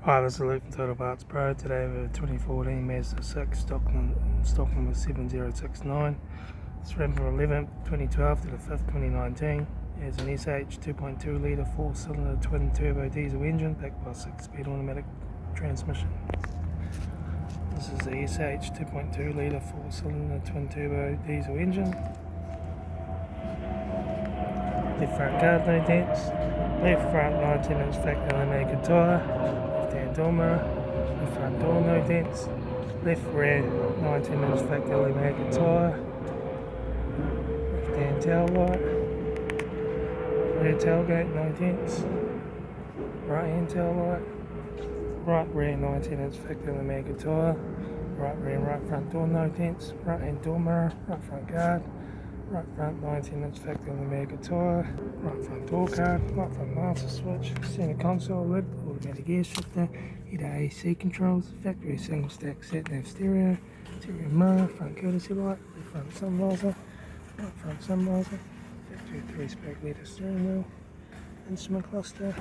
Hi, this is Luke from Total Parts Pro. Today we have a 2014 Mazda 6 stock number 7069. It's ran from 11th 2012 to the 5th 2019. It has an SH 2.2 litre 4-cylinder twin turbo diesel engine backed by a 6-speed automatic transmission. This is the SH 2.2 litre 4-cylinder twin turbo diesel engine. Left front guard, no dents. Left front 19-inch factory automatic tyre. Left hand door mirror. Left front door, no dents. Left rear 19-inch factory automatic tyre. Left hand tail light. Rear tailgate, no dents. Right hand tail light. Right rear 19-inch factory automatic tyre. Right rear and right front door, no dents. Right hand door mirror. Right front guard. Right front 19-inch factory automatic tyre, right front door card, right front master switch, centre console lid, automatic gear shifter, heater AC controls, factory single stack sat nav stereo, interior mirror, front courtesy light, left front sun visor, right front sun visor, factory 3-spoke leather steering wheel, instrument cluster.